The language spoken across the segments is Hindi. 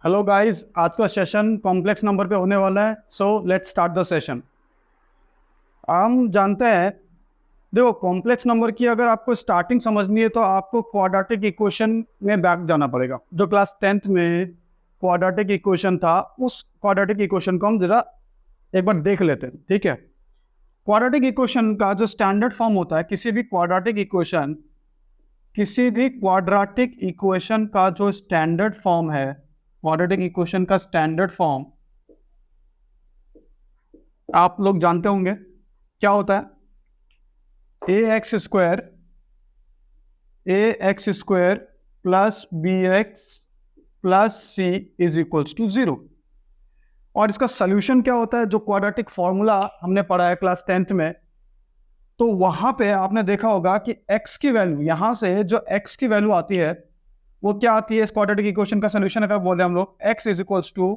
हेलो गाइस, आज का सेशन कॉम्प्लेक्स नंबर पे होने वाला है। So let's start the session. हम जानते हैं, देखो कॉम्प्लेक्स नंबर की अगर आपको स्टार्टिंग समझनी है तो आपको क्वाड्रेटिक इक्वेशन में बैक जाना पड़ेगा। जो क्लास 10th में क्वाड्रेटिक इक्वेशन था, उस क्वाड्रेटिक इक्वेशन को हम जरा एक बार देख लेते हैं, ठीक है। क्वाड्रेटिक इक्वेशन का जो स्टैंडर्ड फॉर्म होता है, किसी भी क्वाड्रेटिक इक्वेशन का जो स्टैंडर्ड फॉर्म है, क्वाड्रेटिक इक्वेशन का स्टैंडर्ड फॉर्म आप लोग जानते होंगे क्या होता है। A X square plus B X plus C is equals to 0। और इसका सोल्यूशन क्या होता है, जो क्वाड्रेटिक फॉर्मूला हमने पढ़ा है क्लास 10th में, तो वहां पे आपने देखा होगा कि x की वैल्यू, यहां से जो x की वैल्यू आती है वो क्या आती है। इस क्वाड्रेटिक इक्वेशन का सोल्यूशन अगर बोले हम लोग, x is equals to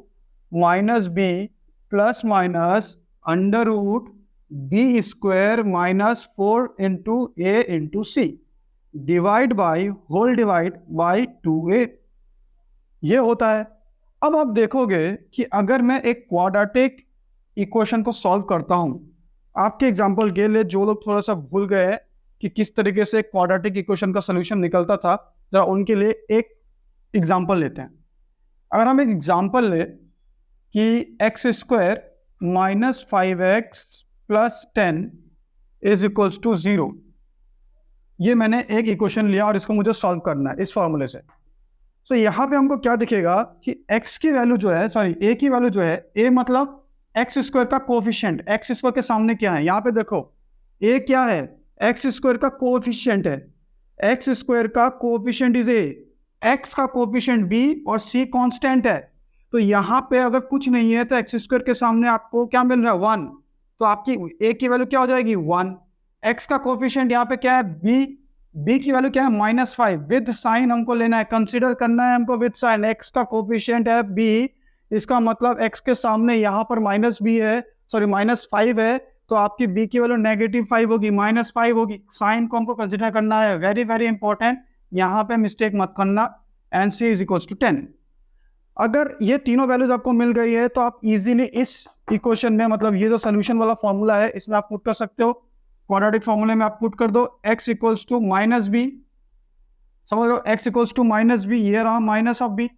minus B plus minus under root B square minus 4 into A into C divide by whole divide by 2a, ये होता है। अब आप देखोगे कि अगर मैं एक क्वाड्रेटिक इक्वेशन को सॉल्व करता हूं, आपके एग्जांपल के लिए जो लोग थोड़ा सा भूल गए हैं कि किस तरीके से क्वाड्रेटिक इक्वेशन का सॉल्यूशन निकलता था, जरा उनके लिए एक एग्जांपल लेते हैं। अगर हम एक एग्जांपल ले कि X square minus 5x plus 10 is equals to 0, ये मैंने एक इक्वेशन लिया और इसको मुझे सॉल्व करना है इस फॉर्मूले से। तो यहाँ पे हमको क्या दिखेगा कि x की वैल्यू जो है, सॉरी a की वैल्यू जो है, a मतलब एक्स स्क्वायर का कोफिशिएंट, एक्स स्क्वायर के सामने क्या है, यहाँ पे देखो a क्या है, एक्स स्क्वायर का कोफिशिएंट है। एक्स स्क्वायर का कोफिशिएंट इज a, x का कोफिशिएंट b और c कांस्टेंट है। तो यहाँ पे अगर कुछ नहीं है तो एक्स स्क्वायर के सामने आपको क्या मिल रहा है, 1। तो आपकी a की वैल्यू क्या हो जाएगी, 1। x का कोफिशिएंट यहाँ पे क्या है, b की वैल्यू क्या है, -5। विद साइन हमको लेना है, कंसीडर करना है हमको विद साइन। x का कोफिशिएंट है b, इसका मतलब x के सामने यहाँ पर -b है, सॉरी -5 है, तो आपकी b की वैल्यू -5 होगी, -5 होगी। साइन को हमको कंसीडर करना है, वेरी वेरी इंपॉर्टेंट, यहाँ पे मिस्टेक मत करना। And c is equals to 10। अगर ये तीनों वैल्यूज आपको मिल गई है तो आप इजीली इस इक्वेशन में, मतलब ये जो सोल्यूशन वाला फॉर्मूला है, इसमें आप पुट कर सकते हो। क्वाड्रेटिक फॉर्मूले में आप पुट कर दो x equals to minus B, समझ लो x equals to minus B, ये रहा माइनस ऑफ बी।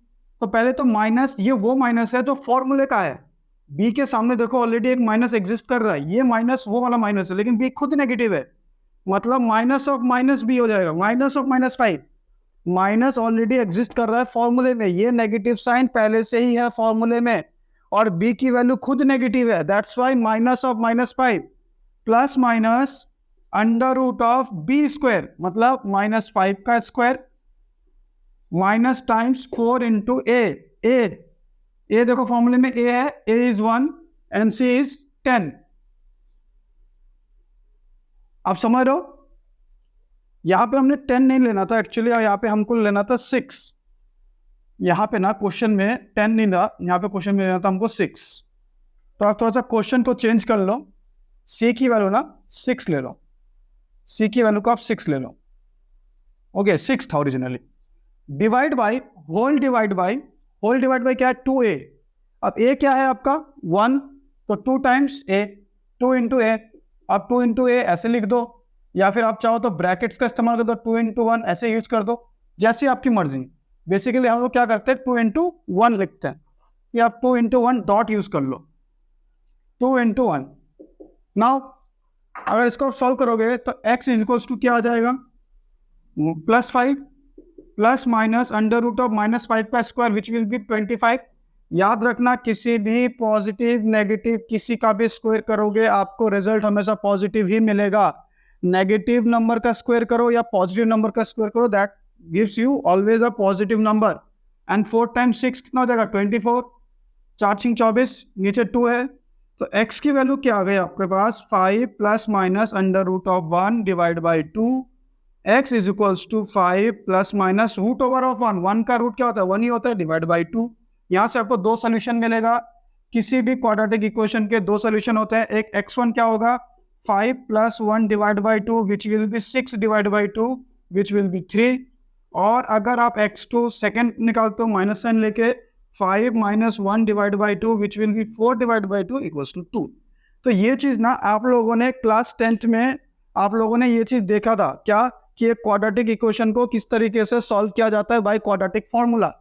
तो पहले तो माइनस, ये वो माइनस है जो फॉर्मूले का है, b के सामने देखो ऑलरेडी एक माइनस एग्जिस्ट कर रहा है, ये माइनस वो वाला माइनस है, लेकिन b खुद नेगेटिव है, मतलब माइनस ऑफ माइनस बी हो जाएगा, minus of -5। Minus already exist कर रहा है फॉर्मूले में, ये नेगेटिव साइन पहले से ही है फॉर्मूले में, और b की वैल्यू खुद नेगेटिव है, that's why minus of -5 plus minus under root of B square, मतलब -5 का square minus times 4 into A देखो फॉर्मूले में a है, a is 1 and c is 10। आप समझ रहे हो, यहां पे हमने 10 नहीं लेना था एक्चुअली, और यहां पे हमको लेना था 6। यहां पे ना क्वेश्चन में 10 नहीं था, यहां पे क्वेश्चन में लेना था हमको 6। तो आप थोड़ा सा क्वेश्चन को चेंज कर लो, c की वैल्यू ना 6 ले लो, c की वैल्यू को आप 6 ले लो, ओके 6 था originally. Divide by whole divide by क्या है, 2a। अब a क्या है आपका 1, तो 2 टाइम्स a, 2 इंटू ए। अब 2 इंटू ए ऐसे लिख दो, या फिर आप चाहो तो ब्रैकेट्स का इस्तेमाल कर दो, 2 इंटू 1 ऐसे यूज कर दो, जैसी आपकी मर्जी। बेसिकली हम लोग क्या करते हैं, 2 इंटू 1 लिखते हैं, या आप 2 इंटू 1 डॉट यूज कर लो, 2 इंटू 1। नाउ अगर इसको सॉल्व करोगे तो x इज इक्वल्स टू क्या आ जाएगा, +5 plus minus under root of -5 का स्क्वायर विच विल बी 25। याद रखना, किसी भी पॉजिटिव नेगेटिव किसी का भी स्क्वायर करोगे आपको रिजल्ट हमेशा पॉजिटिव ही मिलेगा। नेगेटिव नंबर का स्क्वायर करो या पॉजिटिव नंबर का स्क्वायर करो, that gives you always a positive number. And 4 times 6 कितना हो जाएगा, 24, 4 6 24, नीचे 2 है, तो x की वैल्यू क्या आ गई आपके पास, 5 plus minus under root of 1 divide by 2। x is equals to 5 plus minus root over of 1, 1 का रूट क्या होता है, 1 ही होता है, डिवाइड बाई 2। यहाँ से आपको दो सोल्यूशन मिलेगा, किसी भी क्वाड्रेटिक इक्वेशन के दो सोल्यूशन होते हैं। एक x1 क्या होगा, 5 plus 1 divide by 2 which will B 6 divide by 2 which will B 3। और अगर आप x2 सेकेंड निकालते हो माइनस साइन लेके, 5 minus 1 divide by 2 which will be 4 divide by 2 equals to 2। तो ये चीज़ ना आप लोगों ने क्लास 10th में आप लोगों ने ये चीज़ देखा था क्या, कि एक क्वाड्रेटिक इक्वेशन को किस तरीके से सॉल्व किया जाता है बाय क्वाड्रेटिक फॉर्मूला।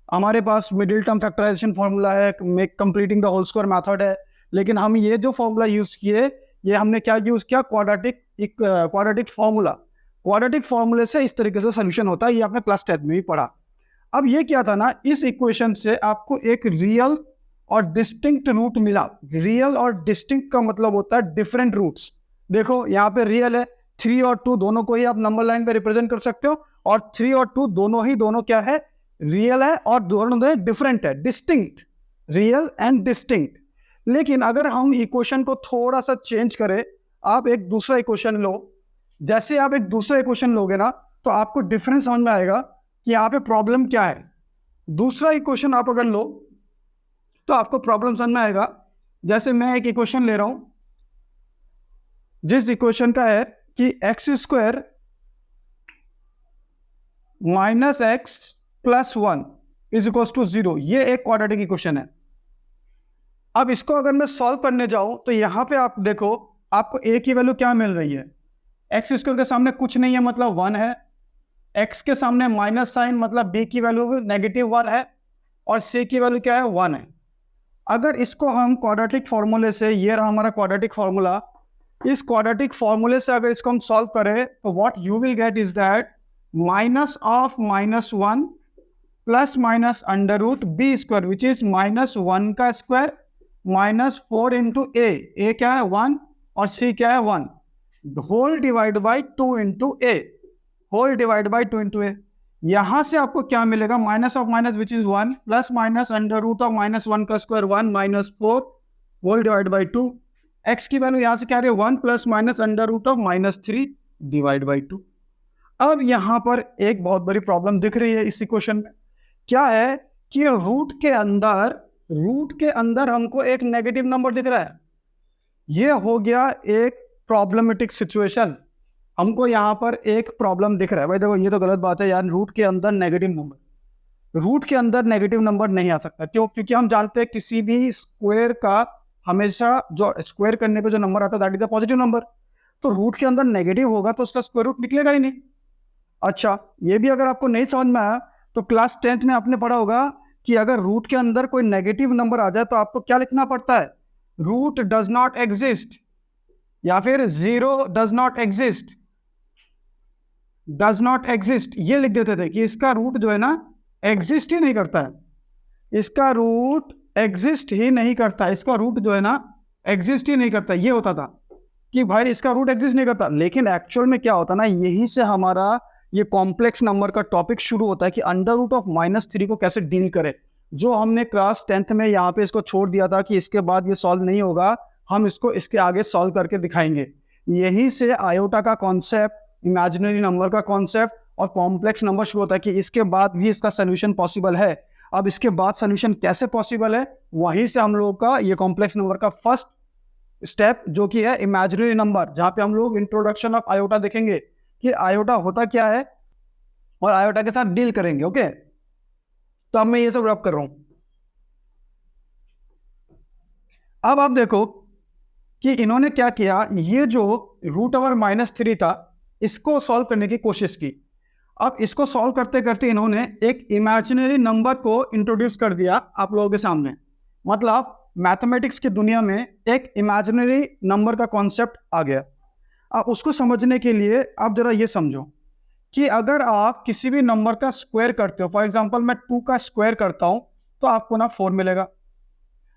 हमारे पास मिडिल टर्म फैक्टराइजेशन फॉर्मूला है, make completing the whole square method है, लेकिन हम ये जो फॉर्मूला यूज किए ये हमने क्या यूज किया, क्वाड्रेटिक फॉर्मूला। क्वाड्रेटिक फॉर्मूले से इस तरीके से सोल्यूशन होता है, ये आपने क्लास 10 में भी पढ़ा। अब ये क्या था ना, इस इक्वेशन से आपको एक रियल और डिस्टिंक्ट रूट मिला। रियल और डिस्टिंक्ट का मतलब होता है डिफरेंट रूट्स। देखो यहाँ पे रियल है, 3 और 2 दोनों को ही आप नंबर लाइन पे रिप्रेजेंट कर सकते हो, और 3 और 2 दोनों क्या है, रियल है, और दोनों डिफरेंट है, डिस्टिंक्ट, रियल एंड डिस्टिंक्ट। लेकिन अगर हम इक्वेशन को थोड़ा सा चेंज करें, आप एक दूसरा इक्वेशन लो, जैसे आप एक दूसरा इक्वेशन लोगे ना तो आपको डिफरेंस समझ में आएगा कि यहाँ पे प्रॉब्लम क्या है। दूसरा इक्वेशन आप अगर लो तो आपको प्रॉब्लम समझ में आएगा। जैसे मैं एक इक्वेशन ले रहा हूं, जिस इक्वेशन का है कि X square minus X plus 1 is equals to 0। ये एक क्वाड्रेटिक इक्वेशन है। अब इसको अगर मैं सॉल्व करने जाऊं तो यहां पे आप देखो, आपको ए की वैल्यू क्या मिल रही है, एक्स स्क्वायर के सामने कुछ नहीं है मतलब 1 है, एक्स के सामने माइनस साइन मतलब बी की वैल्यू नेगेटिव 1 है, और सी की वैल्यू क्या है, 1 है। अगर इसको हम क्वाड्रेटिक फॉर्मूले से, ये रहा हमारा क्वाड्रेटिक फॉर्मूला, इस क्वाड्रेटिक फॉर्मूले से अगर इसको हम सॉल्व करें तो what you will get is that minus of minus 1 plus minus under root B square which is minus 1 का स्क्वायर माइनस 4 इंटू ए क्या है 1 और सी क्या है 1, whole divide by 2 into A, whole divide by 2 into A. यहां से आपको क्या मिलेगा, minus of minus which is 1 plus minus under root of minus 1 का square 1 minus 4 whole divide by 2। X की वैल्यू यहां से क्या रही है 1 plus minus under root of minus 3 divide by 2। अब यहां पर एक बहुत बड़ी प्रॉब्लम दिख रही है इस इक्वेशन में, क्या है कि रूट के अंदर हमको एक नेगेटिव नंबर दिख रहा है। ये हो गया एक प्रॉब्लमेटिक सिचुएशन, हमको यहाँ पर एक प्रॉब्लम दिख रहा है। भाई देखो ये तो गलत बात है यार, रूट के अंदर नेगेटिव नंबर नहीं आ सकता। क्यों? क्योंकि हम जानते हैं किसी भी स्क्वायर का हमेशा जो स्क्वायर करने पे जो नंबर आता है that is the positive number. तो रूट के अंदर नेगेटिव होगा तो उसका स्क्वायर रूट निकलेगा ही नहीं। अच्छा, ये भी अगर आपको नहीं समझ में आया तो क्लास 10th में आपने पढ़ा होगा कि अगर रूट के अंदर कोई नेगेटिव नंबर आ जाए तो आपको क्या लिखना पड़ता है, रूट डज नॉट एग्जिस्ट, या फिर 0 डज नॉट एग्जिस्ट, ये लिख देते थे कि इसका रूट जो है ना एग्जिस्ट ही नहीं करता है, इसका रूट एग्जिस्ट ही नहीं करता, इसका रूट जो है ना एग्जिस्ट ही नहीं करता। ये होता था कि भाई इसका रूट एग्जिस्ट नहीं करता। लेकिन एक्चुअल में क्या होता ना, यहीं से हमारा ये कॉम्प्लेक्स नंबर का टॉपिक शुरू होता है कि अंडर रूट ऑफ -3 को कैसे डील करें, जो हमने क्लास 10th में यहाँ पे इसको छोड़ दिया था कि इसके बाद ये सॉल्व नहीं होगा, हम इसको इसके आगे सॉल्व करके दिखाएंगे। यहीं से आयोटा का कॉन्सेप्ट, इमेजिनरी नंबर का कॉन्सेप्ट और कॉम्प्लेक्स नंबर शुरू होता है कि इसके बाद भी इसका सोल्यूशन पॉसिबल है। अब इसके बाद सोल्यूशन कैसे पॉसिबल है, वहीं से हम लोग का ये कॉम्प्लेक्स नंबर का फर्स्ट स्टेप जो कि है इमेजिनरी नंबर, जहां पे हम लोग इंट्रोडक्शन ऑफ आयोटा देखेंगे कि आयोटा होता क्या है और आयोटा के साथ डील करेंगे। ओके, तो अब मैं ये सब रैप कर रहा हूं। अब आप देखो कि इन्होंने क्या किया, ये जो रूट ओवर -3 था इसको सॉल्व करने की कोशिश की। अब इसको सॉल्व करते करते इन्होंने एक इमेजिनरी नंबर को इंट्रोड्यूस कर दिया आप लोगों के सामने। मतलब मैथमेटिक्स की दुनिया में एक इमेजिनरी नंबर का कॉन्सेप्ट आ गया। अब उसको समझने के लिए आप जरा ये समझो कि अगर आप किसी भी नंबर का स्क्वायर करते हो, फॉर एग्जांपल मैं 2 का स्क्वायर करता हूं तो आपको ना 4 मिलेगा।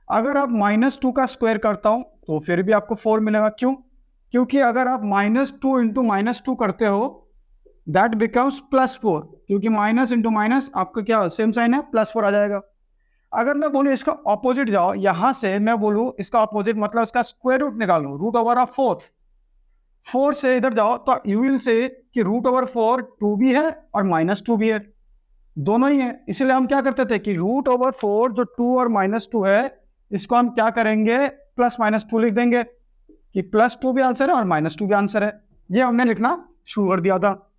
अगर आप -2 का स्क्वायर करता हूं तो फिर भी आपको 4 मिलेगा। क्यों? क्योंकि अगर आप -2 इंटू -2 करते हो दैट बिकम्स +4, क्योंकि माइनस इंटू माइनस आपका क्या सेम साइन है, +4 आ जाएगा। अगर मैं बोलूँ इसका ऑपोजिट जाओ, यहां से मैं बोलूँ इसका ऑपोजिट मतलब इसका स्क्वायर रूट निकालो, रूट ओवर ऑफ 4 से इधर जाओ तो यू विल से कि रूट ओवर 4 2 भी है और -2 भी है, दोनों ही है। इसलिए हम क्या करते थे कि रूट ओवर 4 जो 2 और -2 है इसको हम क्या करेंगे, +-2 लिख देंगे कि +2 भी आंसर है और -2 भी आंसर है। ये हमने लिखना शुरू कर दिया था।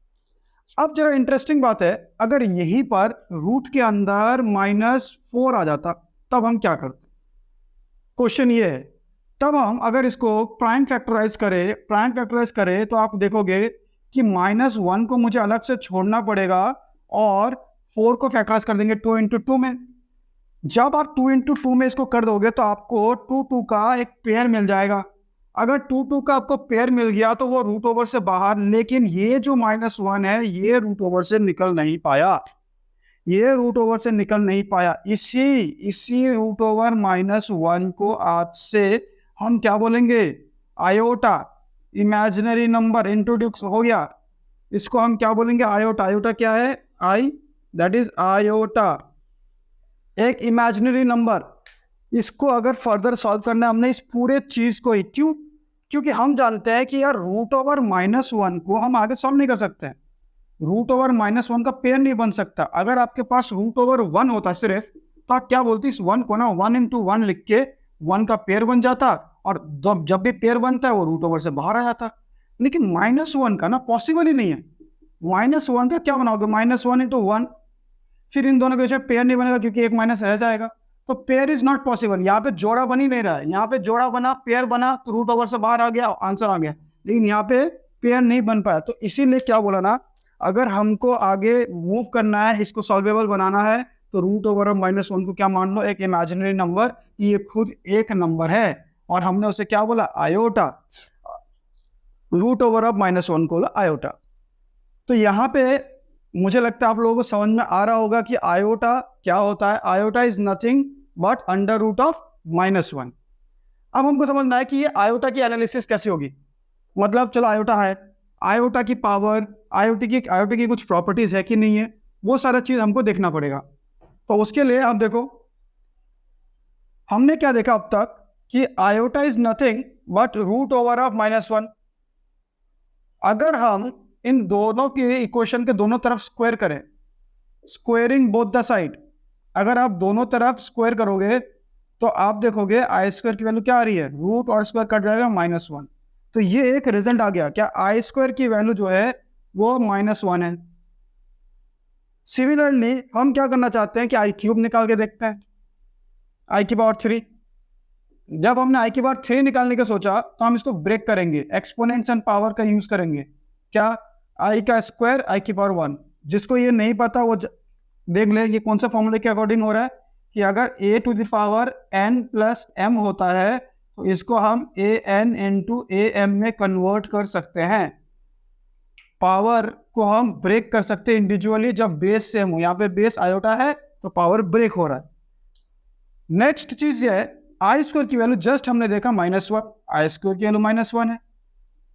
अब जरा इंटरेस्टिंग बात है, अगर यहीं पर रूट के अंदर -4 आ जाता तब हम क्या करते? क्वेश्चन ये है। तब हम अगर इसको प्राइम फैक्टराइज करें तो आप देखोगे कि -1 को मुझे अलग से छोड़ना पड़ेगा और 4 को फैक्टराइज कर देंगे 2 इंटू 2 में। जब आप 2 इंटू 2 में इसको कर दोगे तो आपको 2 2 का एक पेयर मिल जाएगा। अगर 2 2 का आपको पेयर मिल गया तो वो रूट ओवर से बाहर, लेकिन ये जो -1 है ये रूट ओवर से निकल नहीं पाया, ये रूट ओवर से निकल नहीं पाया। इसी रूट ओवर -1 को आज से हम क्या बोलेंगे? आयोटा, इमेजिनरी नंबर इंट्रोड्यूस हो गया, इसको हम क्या बोलेंगे? आयोटा। आयोटा क्या है? आई, दैट इज आयोटा, एक इमेजिनरी नंबर। इसको अगर फर्दर सॉल्व करना है हमने इस पूरे चीज को ही, क्योंकि हम जानते हैं कि यार रूट ओवर -1 को हम आगे सॉल्व नहीं कर सकते हैं, रूट ओवर -1 का पेयर नहीं बन सकता। अगर आपके पास रूट ओवर 1 होता सिर्फ, तो आप क्या बोलते? इस 1 को ना 1 इंटू 1 लिख के 1 का पेयर बन जाता, और जब भी पेयर बनता है वो रूट ओवर से बाहर आ जाता। लेकिन -1 का ना पॉसिबल ही नहीं है। -1 का क्या बनाओगे? -1 इंटू 1, फिर इन दोनों के बीच में पेयर नहीं बनेगा क्योंकि एक माइनस रह जाएगा, तो पेयर इज नॉट पॉसिबल। यहाँ पे जोड़ा बन ही नहीं रहा है, यहाँ पे जोड़ा बना, पेयर बना तो रूट ओवर से बाहर आ गया, आंसर आ गया, लेकिन यहाँ पे पेयर नहीं बन पाया। तो इसीलिए क्या बोला ना, अगर हमको आगे मूव करना है, इसको सॉल्वेबल बनाना है, तो रूट ओवर ऑफ -1 को क्या मान लो? एक इमेजिनरी नंबर, ये खुद एक नंबर है और हमने उसे क्या बोला? आयोटा। रूट ओवर ऑफ -1 को बोला आयोटा। तो यहाँ पे मुझे लगता है आप लोगों को समझ में आ रहा होगा कि आयोटा क्या होता है। Iota is nothing but under root of -1। अब हमको समझना है कि ये आयोटा की एनालिसिस कैसे होगी। मतलब चलो आयोटा है, आयोटा की पावर, आयोटा की कुछ प्रॉपर्टीज है कि नहीं है, वो सारा चीज हमको देखना पड़ेगा। तो उसके लिए आप देखो, हमने क्या देखा अब तक कि iota is nothing but root over of -1। अगर हम इन दोनों के इक्वेशन के दोनों तरफ स्क्वायर करें, स्क्वायरिंग बोथ द साइड, अगर आप दोनों तरफ स्क्वायर करोगे तो आप देखोगे आई स्क्वायर की वैल्यू क्या आ रही है? रूट और स्क्वायर कट जाएगा -1। तो ये एक रिजल्ट आ गया, क्या आई स्क्वायर की वैल्यू जो है वो -1 है। सिमिलरली हम क्या करना चाहते हैं कि आई क्यूब निकाल के देखते हैं, आई की पावर 3। जब हमने आई की पावर 3 निकालने का सोचा तो हम इसको ब्रेक करेंगे, एक्सपोनेंट्स एंड पावर का यूज करेंगे। क्या? आई का स्क्वायर आई की पावर 1। जिसको ये नहीं पता वो देख ले, ये कौन सा फॉर्मूले के अकॉर्डिंग हो रहा है कि अगर a to the power n plus m होता है तो इसको हम an इंटू am में कन्वर्ट कर सकते हैं। पावर को हम ब्रेक कर सकते हैं इंडिविजुअली जब बेस सेम हो। यहाँ पे बेस आयोटा है तो पावर ब्रेक हो रहा है। नेक्स्ट चीज ये है, आई स्क्वायर की वैल्यू जस्ट हमने देखा -1, आई स्क्वायर की वैल्यू -1 है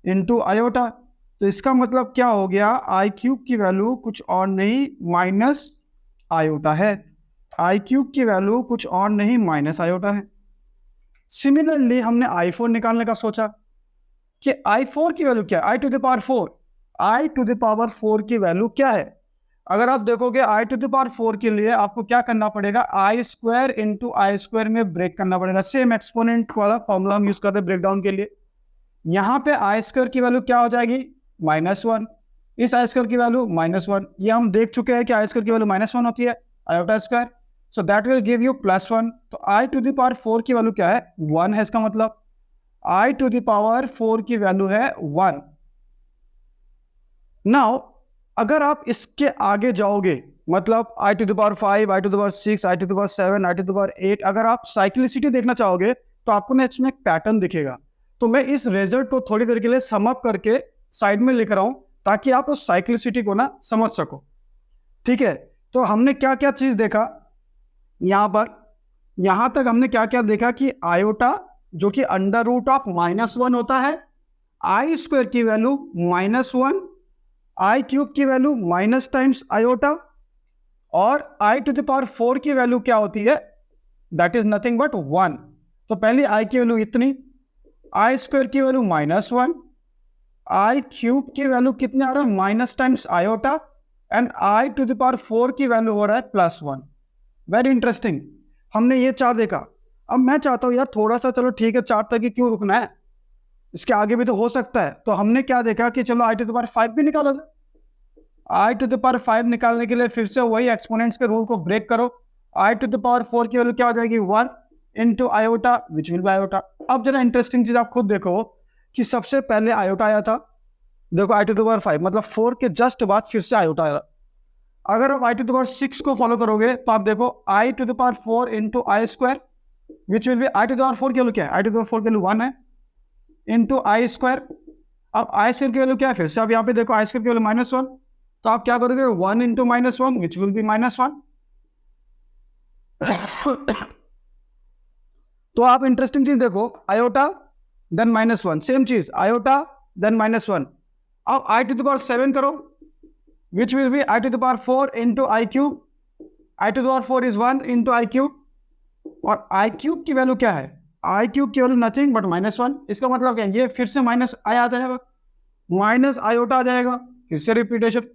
इंटू आयोटा। तो इसका मतलब क्या हो गया? आई क्यूब की वैल्यू कुछ और नहीं माइनस आयोटा है। आई क्यूब की वैल्यू कुछ और नहीं माइनस आयोटा है। सिमिलरली हमने i4 निकालने का सोचा कि i4 की वैल्यू क्या है? I to the power 4, I to the power 4 की वैल्यू क्या है? अगर आप देखोगे आई टू द पावर 4 के लिए आपको क्या करना पड़ेगा? आई स्क्वायर इंटू आई स्क्वायर में ब्रेक करना पड़ेगा। सेम एक्सपोनेंट वाला फॉर्मूला हम यूज कर रहे हैं ब्रेक डाउन के लिए। यहाँ पे आई स्क्वायर की वैल्यू क्या हो जाएगी? -1। इस आई स्क्वायर की वैल्यू -1, ये हम देख चुके हैं कि आई स्क्वायर की वैल्यू -1 होती है iota square, so that will give you +1। तो आई टू द पावर 4 की वैल्यू क्या है? 1 है। इसका मतलब आई टू द पावर 4 की वैल्यू है 1। नाउ अगर आप इसके आगे जाओगे, मतलब I to the power 5, I to the power 6, I to the power 7, I to the power 8, अगर आप साइक्लिसिटी देखना चाहोगे तो आपको ना इसमें एक पैटर्न दिखेगा। तो मैं इस रिजल्ट को थोड़ी देर के लिए सम अप करके साइड में लिख रहा हूं ताकि आप उस साइक्लिसिटी को ना समझ सको। ठीक है, तो हमने क्या क्या चीज देखा यहां पर? यहां तक हमने क्या क्या देखा कि आयोटा जो कि अंडर रूट ऑफ -1 होता है, आई स्क्वायर की वैल्यू -1, आई क्यूब की वैल्यू माइनस टाइम्स आयोटा, और आई टू द पावर 4 की वैल्यू क्या होती है? That is nothing but 1। तो पहले आई की वैल्यू इतनी, आई स्क्वायर की वैल्यू -1, आई क्यूब की वैल्यू कितने आ रहा है? Minus times iota, and I to the power 4 की वैल्यू हो रहा है +1। वेरी इंटरेस्टिंग, हमने ये चार देखा। अब मैं चाहता हूं यार थोड़ा सा, चलो ठीक है, चार तक ही क्यों रुकना है, इसके आगे भी तो हो सकता है। तो हमने क्या देखा कि चलो आई टू द पावर 5 भी निकाला जाए। आई टू द पावर 5 निकालने के लिए फिर से वही एक्सपोनेंट्स के रूल को ब्रेक करो। आई टू द पावर 4 की वैल्यू क्या हो जाएगी 1 into iota which will B iota. अब जरा इंटरेस्टिंग चीज आप खुद देखो कि सबसे पहले आयोटा आया था, देखो आई टू द पावर 5 मतलब 4 के जस्ट बाद फिर से आयोटा आया। अगर आप आई टू द पावर 6 को फॉलो करोगे तो आप देखो I to the power 4 into I square which will be I to the power 4 की वैल्यू क्या है, आई टू द पावर 4 की वैल्यू 1 है इंटू आई स्क्वायर। अब आई स्क्वायर की वैल्यू क्या है, फिर से आप यहाँ पे देखो आई स्क्वायर की वैल्यू -1, तो आप क्या करोगे 1 इंटू -1 विच विल बी -1। तो आप इंटरेस्टिंग चीज देखो आयोटा देन -1, सेम चीज आयोटा देन -1। अब आई टू द पावर 7 करो which will be I to the power 4 into I cube. I to the power 4 is 1 into I cube, और आई क्यूब की वैल्यू क्या है, आई क्यूब की वैल्यू नथिंग बट -1। इसका मतलब क्या है, ये फिर से माइनस आई आ जाएगा, माइनस आयोटा आ जाएगा, फिर से repetition.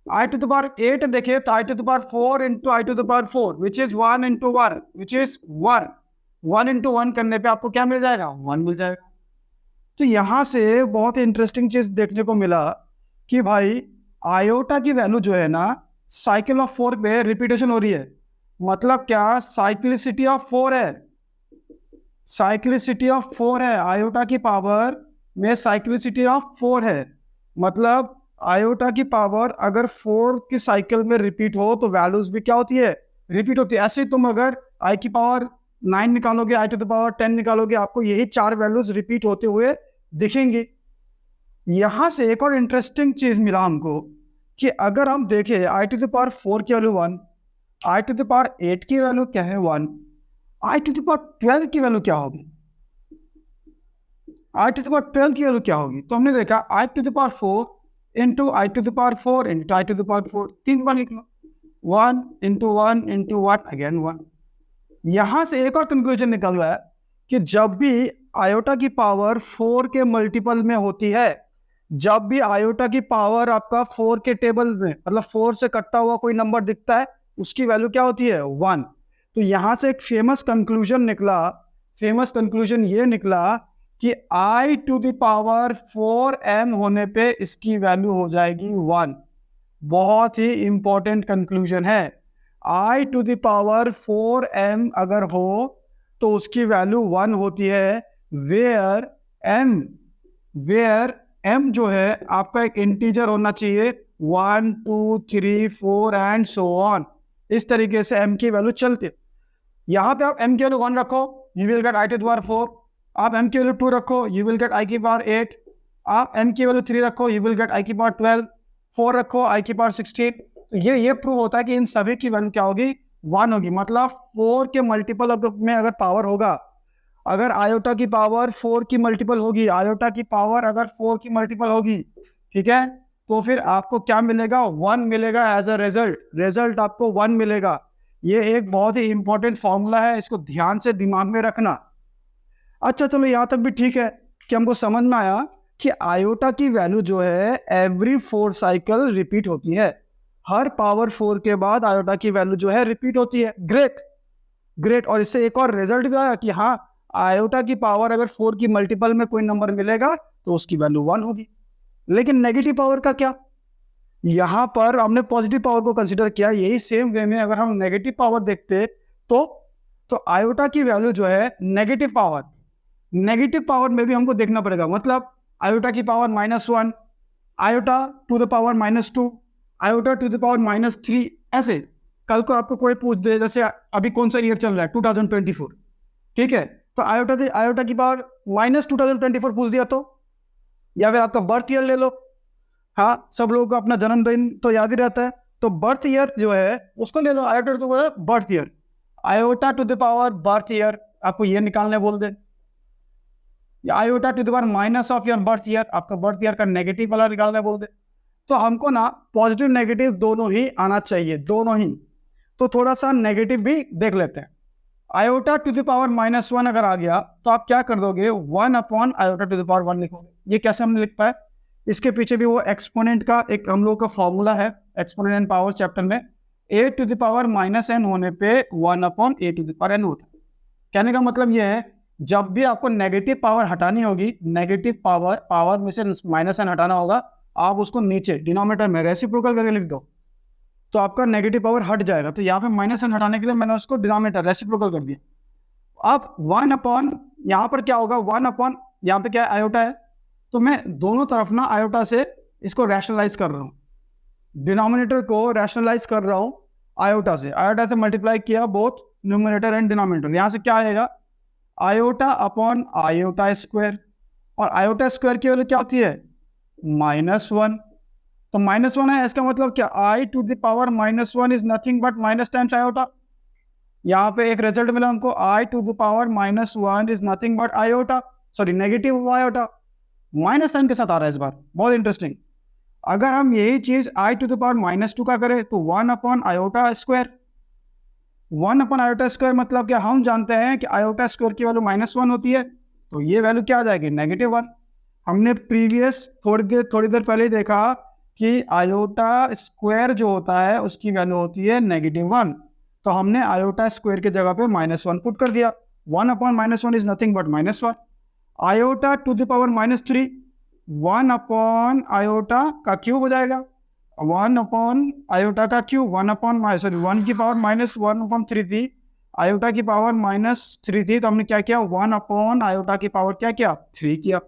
I to the power 8 देखिए तो I to the power 4 into I to the power 4 which is 1 into 1 which is 1। 1 into 1 करने पे आपको क्या मिल जाएगा 1 मिल जाएगा। तो यहां से बहुत इंटरेस्टिंग चीज देखने को मिला कि भाई आयोटा की वैल्यू जो है ना साइकिल ऑफ 4 पे रिपीटेशन हो रही है, मतलब क्या साइक्लिसिटी ऑफ 4 है, साइक्लिसिटी ऑफ 4 है, आयोटा की पावर में साइक्लिसिटी ऑफ 4 है। मतलब आयोटा की पावर अगर 4 की साइकिल में रिपीट हो तो वैल्यूज भी क्या होती है, रिपीट होती है। ऐसे तुम अगर आई की पावर 9 निकालोगे, आई टू द पावर 10 निकालोगे, आपको यही 4 वैल्यूज रिपीट होते हुए दिखेंगी। यहां से एक और इंटरेस्टिंग चीज मिला हमको कि अगर हम देखें आई टू द पावर 4 की value 1, I to the power 8 की वैल्यू क्या है 1, आई टू द पावर 12 की वैल्यू क्या होगी, आई टू द पावर 12 की वैल्यू क्या होगी। तो हमने देखा I to the power 4 into I to the power 4 into I to the power 4, 3 बार लिख लो, 1 इंटू 1 इंटू 1 अगेन 1। यहां से एक और कंक्लूजन निकल रहा है कि जब भी आयोटा की पावर 4 के मल्टीपल में होती है, जब भी आयोटा की पावर आपका 4 के टेबल में मतलब 4 से कटता हुआ कोई नंबर दिखता है, उसकी वैल्यू क्या होती है 1। तो यहां से एक फेमस कंक्लूजन निकला, फेमस कंक्लूजन ये निकला कि आई टू द पावर 4m होने पे इसकी वैल्यू हो जाएगी 1। बहुत ही इंपॉर्टेंट कंक्लूजन है, I to the power 4m अगर हो तो उसकी वैल्यू 1 होती है, वेयर m जो है आपका एक इंटीजर होना चाहिए 1 2 3 4 एंड सो ऑन। इस तरीके से m की वैल्यू चलती है। यहाँ पे आप m की वैल्यू 1 रखो you will get I to the power 4, आप m की वैल्यू 2 रखो यू विल गेट आई की पावर 8, आप m की वैल्यू 3 रखो यू विल गेट आई की पावर 12, 4 रखो आई की पावर 16। ये प्रूव होता है कि इन सभी की वैल्यू क्या होगी 1 होगी। मतलब 4 के मल्टीपल में अगर पावर होगा, अगर आयोटा की पावर 4 की मल्टीपल होगी, आयोटा की पावर अगर 4 की मल्टीपल होगी, ठीक है, तो फिर आपको क्या मिलेगा 1 मिलेगा एज अ रिजल्ट आपको 1 मिलेगा। ये एक बहुत ही इंपॉर्टेंट फॉर्मूला है, इसको ध्यान से दिमाग में रखना। अच्छा चलो यहाँ तक भी ठीक है कि हमको समझ में आया कि आयोटा की वैल्यू जो है एवरी 4 साइकिल रिपीट होती है, हर पावर 4 के बाद आयोटा की वैल्यू जो है रिपीट होती है। ग्रेट। और इससे एक और रिजल्ट भी आया कि हाँ आयोटा की पावर अगर 4 की मल्टीपल में कोई नंबर मिलेगा तो उसकी वैल्यू 1 होगी। लेकिन नेगेटिव पावर का क्या, यहां पर हमने पॉजिटिव पावर को कंसीडर किया। यही सेम वे में अगर हम नेगेटिव पावर देखते तो आयोटा की वैल्यू जो है नेगेटिव पावर में भी हमको देखना पड़ेगा। मतलब आयोटा की power -1, iota to the power -2, iota to the power -3, ऐसे। कल को आपको कोई पूछ दे, जैसे अभी कौन सा ईयर चल रहा है 2024, ठीक है, तो आयोटा की पावर -2024 पूछ दिया तो, या फिर आपका बर्थ ईयर ले लो। हाँ सब लोगों को अपना जन्मदिन तो याद ही रहता है, तो बर्थ ईयर जो है उसको ले लो, iota to the power birth year, iota to the power birth year आपको ये निकालने बोल दे, iota to the power minus of your birth year, आपका बर्थ ईयर का नेगेटिव वाला निकालने बोल दे। तो हमको ना पॉजिटिव नेगेटिव दोनों ही आना चाहिए, दोनों ही। तो थोड़ा सा नेगेटिव भी देख लेते हैं। आयोटा टू द पावर -1 अगर आ गया तो आप क्या कर दोगे 1 upon iota to the power 1 लिखोगे। ये कैसे हमने लिख पाए, इसके पीछे भी वो एक्सपोनेंट का एक हम लोग का फॉर्मूला है, एक्सपोनेंट एंड पावर चैप्टर में a to the power -n होने पे 1 upon a to the power n होता है। कहने का मतलब ये है जब भी आपको नेगेटिव पावर हटानी होगी, नेगेटिव पावर में से -n हटाना होगा, आप उसको नीचे डिनोमिनेटर में रेसिप्रोकल करके लिख दो तो आपका नेगेटिव पावर हट जाएगा। तो यहाँ पे माइनस वन हटाने के लिए मैंने उसको डिनोमिनेटर रेसिप्रोकल कर दिया। अब 1 अपॉन यहाँ पर क्या होगा, 1 अपॉन यहाँ पे क्या है, आयोटा है, तो मैं दोनों तरफ ना आयोटा से इसको रैशनलाइज कर रहा हूँ, डिनोमिनेटर को रैशनलाइज कर रहा हूँ आयोटा से मल्टीप्लाई किया बोथ न्यूमरेटर एंड डिनोमिनेटर। यहाँ से क्या आएगा, आयोटा अपॉन आयोटा स्क्वायर, और आयोटा स्क्वायर की वैल्यू क्या होती है, -1। तो -1 है, इसका मतलब क्या, I to the power -1 is nothing but minus times iota. यहाँ पे एक रिजल्ट मिला हमको, I to the power -1 is nothing but iota, sorry negative iota, minus sign के साथ आ रहा है इस बार, बहुत इंटरेस्टिंग। अगर हम यही चीज आई टू द पावर -2 का करें तो 1 upon iota square, 1 upon iota square मतलब क्या, हम जानते हैं कि आयोटा स्क्वायर की वैल्यू -1 होती है, तो ये वैल्यू क्या आ जाएगी, -1। हमने प्रीवियस थोड़ी देर पहले ही देखा कि आयोटा स्क्वायर जो होता है उसकी वैल्यू होती है -1, तो हमने आयोटा स्क्वायर की जगह पे -1 पुट कर दिया। 1 upon -1 is nothing but -1। Iota to the power -3, 1 upon iota का क्यूब हो जाएगा, 1 अपॉन आयोटा का क्यूब, 1 की पावर -1/3 थी, आयोटा की पावर -3 थी, तो हमने क्या किया, 1 अपॉन आयोटा की पावर क्या किया, 3 किया।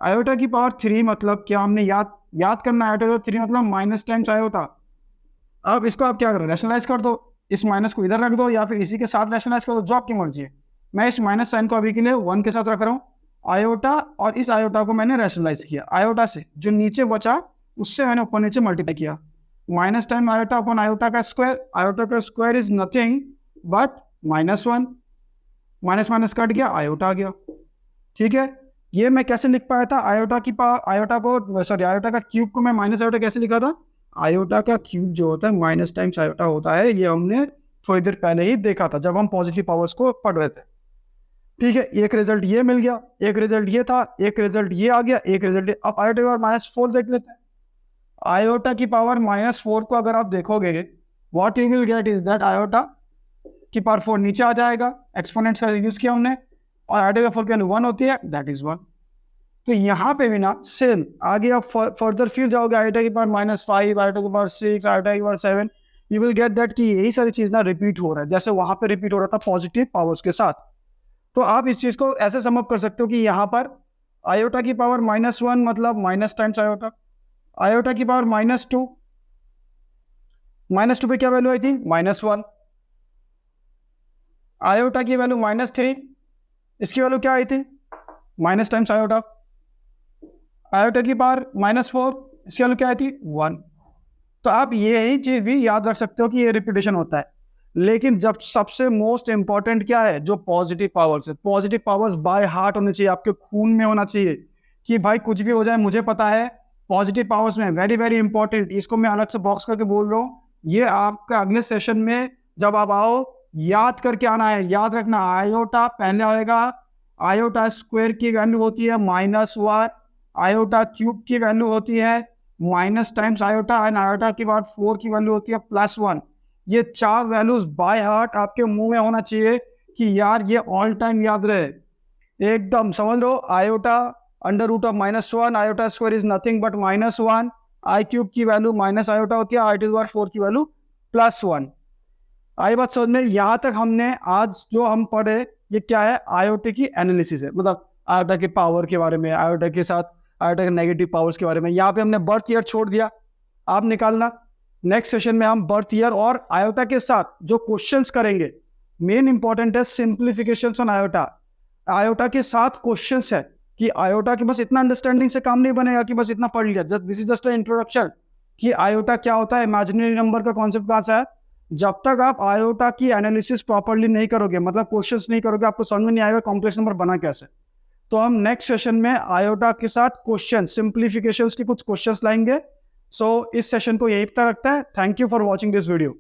आयोटा की पावर 3 मतलब क्या, हमने याद करना, आयोटा का 3 मतलब माइनस टाइम्स आयोटा। अब इसको आप क्या करो, रैशनलाइज कर दो, इस माइनस को इधर रख दो या फिर इसी के साथ रैशनलाइज कर दो, जो आपकी मर्जी है। मैं इस माइनस साइन को अभी के लिए 1 के साथ रख रहा हूँ, आयोटा और इस आयोटा को मैंने रैशनलाइज किया, आयोटा से जो नीचे बचा उससे मैंने ऊपर नीचे मल्टीप्लाई किया, minus time iota upon iota का square is nothing but -1, minus minus cut गया, आयोटा आ गया। ठीक है, ये मैं कैसे लिख पाया था, आयोटा का क्यूब को मैं माइनस आयोटा कैसे लिखा था, आयोटा का क्यूब जो होता है माइनस टाइम्स आयोटा होता है, ये हमने थोड़ी देर पहले ही देखा था जब हम पॉजिटिव पावर्स को पढ़ रहे थे। ठीक है, एक रिजल्ट ये मिल गया, एक रिजल्ट ये था, एक रिजल्ट ये आ गया, एक रिजल्ट। अब आयोटा की पावर -4 देख लेते हैं। आयोटा की पावर -4 को अगर आप देखोगे, what you will get is that iota की पावर 4 नीचे आ जाएगा, एक्सपोनेंट्स का यूज किया हमने, और आयोटा की 4 की वैल्यू 1 होती है, दैट इज 1। तो यहाँ पे भी ना सेम आगे आप फर्दर फिर जाओगे, आयोटा की पावर -5, आयोटा की पावर 6, आयोटा की power 7, you will get that कि यही सारी चीज ना रिपीट हो रहा है जैसे वहां पे रिपीट हो रहा था पॉजिटिव पावर्स के साथ। तो आप इस चीज को ऐसे सम अप कर सकते हो कि यहाँ पर आयोटा की पावर -1 मतलब माइनस टाइम्स आयोटा, आयोटा की पावर -2 पे क्या वैल्यू आई थी, -1, आयोटा की वैल्यू -3, इसकी वैल्यू क्या आई थी, माइनस टाइम्स आयोटा, आयोटा की पावर -4, इसकी वैल्यू क्या आई थी, 1। तो आप यही चीज भी याद रख सकते हो कि ये रिपीटेशन होता है। लेकिन जब सबसे मोस्ट इंपॉर्टेंट क्या है, जो पॉजिटिव पावर्स है, पॉजिटिव पावर्स बाय हार्ट होने चाहिए, आपके खून में होना चाहिए कि भाई कुछ भी हो जाए मुझे पता है पॉजिटिव पावर्स में, वेरी वेरी इंपॉर्टेंट। इसको मैं अलग से बॉक्स करके बोल रहा हूँ, ये आपका अगले सेशन में जब आप आओ याद करके आना है, याद रखना। आयोटा पहले आएगा, आयोटा स्क्वायर की वैल्यू होती है -1, आयोटा क्यूब की वैल्यू होती है minus times iota, and iota की पावर 4 की वैल्यू होती है +1। ये 4 वैल्यूज बाय हार्ट आपके मुंह में होना चाहिए कि यार ये ऑल टाइम याद रहे, एकदम समझ लो। Iota √(-1), iota square is nothing but -1, I cube की वैल्यू माइनस आयोटा होती है, आई टू द पावर 4 की वैल्यू +1। आई बात समझ में? यहाँ तक हमने आज जो हम पढ़े ये क्या है, आयोटा की एनालिसिस है, मतलब आयोटा के पावर के बारे में, आयोटा के साथ आयोटा के नेगेटिव पावर्स के बारे में। यहाँ पे हमने बर्थ ईयर छोड़ दिया, आप निकालना। नेक्स्ट सेशन में हम बर्थ ईयर और आयोटा के साथ जो क्वेश्चंस करेंगे, मेन इंपॉर्टेंट है सिंप्लीफिकेशंस ऑन आयोटा। आयोटा के साथ क्वेश्चंस है कि आयोटा की बस इतना अंडरस्टैंडिंग से काम नहीं बनेगा कि बस इतना पढ़ लिया, दिस इज जस्ट इंट्रोडक्शन कि आयोटा क्या होता है, इमेजिनरी नंबर का कॉन्सेप्ट कहाँ से है। जब तक आप आयोटा की एनालिसिस प्रॉपर्ली नहीं करोगे, मतलब क्वेश्चंस नहीं करोगे, आपको समझ में नहीं आएगा कॉम्प्लेक्स नंबर बना कैसे। तो हम नेक्स्ट सेशन में आयोटा के साथ क्वेश्चन, सिंप्लीफिकेशंस के कुछ क्वेश्चंस लाएंगे। सो इस सेशन को यहीं तक रखता है। Thank you for watching this video.